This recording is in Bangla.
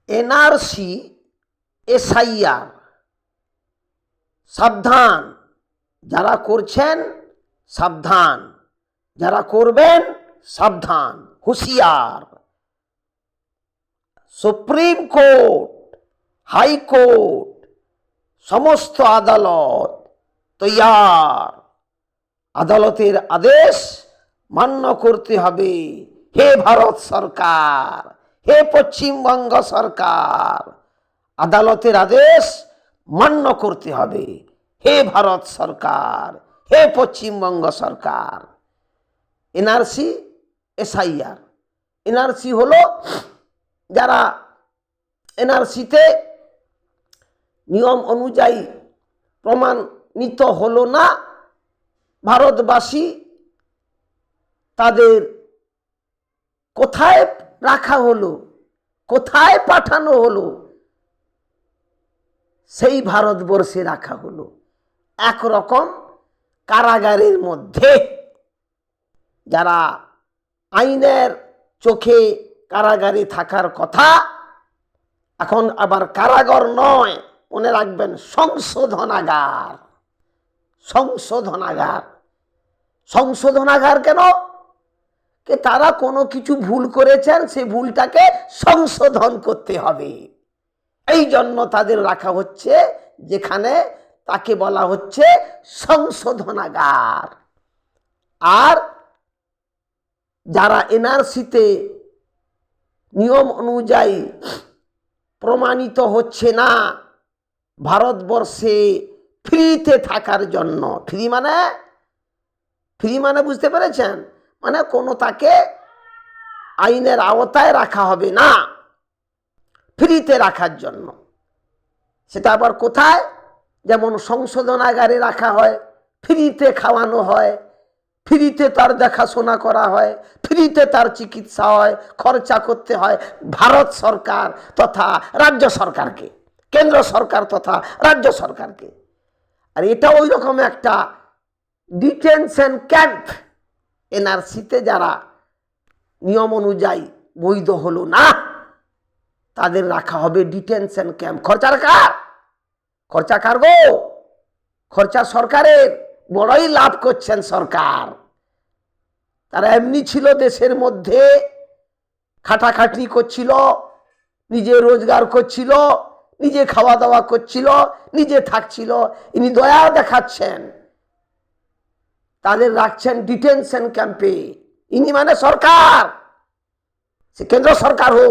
এনআরসি, এসআইআর, সাবধান। যারা করছেন সাবধান, যারা করবেন সাবধান, হুঁশিয়ার। সুপ্রিম কোর্ট, হাইকোর্ট, সমস্ত আদালত তৈয়ার। আদালতের আদেশ মান্য করতে হবে। হে ভারত সরকার, হে পশ্চিমবঙ্গ সরকার, আদালতের আদেশ মান্য করতে হবে। হে ভারত সরকার, হে পশ্চিমবঙ্গ সরকার। NRC, SIR. এনআরসি হলো যারা এনআরসিতে নিয়ম অনুযায়ী প্রমাণিত হলো না ভারতবাসী, তাদের কোথায় রাখা হলো, কোথায় পাঠানো হলো, সেই ভারতবর্ষে রাখা হলো। একরকম কারাগারের মধ্যে। যারা আইনের চোখে কারাগারে থাকার কথা, এখন আবার কারাগার নয়, মনে রাখবেন সংশোধনাগার। সংশোধনাগার। সংশোধনাগার কেন? যে তারা কোনো কিছু ভুল করেছেন, সেই ভুলটাকে সংশোধন করতে হবে, এই জন্য তাদের রাখা হচ্ছে যেখানে, তাকে বলা হচ্ছে সংশোধনাগার। আর যারা এনআরসিতে নিয়ম অনুযায়ী প্রমাণিত হচ্ছে না ভারতবর্ষে ফ্রিতে থাকার জন্য, ফ্রি মানে বুঝতে পেরেছেন? মানে কোনো তাকে আইনের আওতায় রাখা হবে না, ফ্রিতে রাখার জন্য। সেটা আবার কোথায়? যেমন সংশোধনাগারে রাখা হয়, ফ্রিতে খাওয়ানো হয়, ফ্রিতে তার দেখাশোনা করা হয়, ফ্রিতে তার চিকিৎসা হয়, খরচা করতে হয় ভারত সরকার তথা রাজ্য সরকারকে, কেন্দ্র সরকার তথা রাজ্য সরকারকে। আর এটা ওই রকম একটা ডিটেনশন ক্যাম্প। এনআরসিতে যারা নিয়ম অনুযায়ী বৈধ হলো না, তাদের রাখা হবে ডিটেনশন ক্যাম্প। খরচা কার? খরচা কার গো? খরচা সরকারের। বড়ই লাভ করছেন সরকার। তারা এমনি ছিল দেশের মধ্যে, খাটাখাটনি করছিল, নিজে রোজগার করছিল, নিজে খাওয়া দাওয়া করছিল, নিজে থাকছিল। ইনি দয়া দেখাচ্ছেন, তাদের রাখছেন ডিটেনশন ক্যাম্পে। ইনি মানে সরকার, সে কেন্দ্র সরকার হোক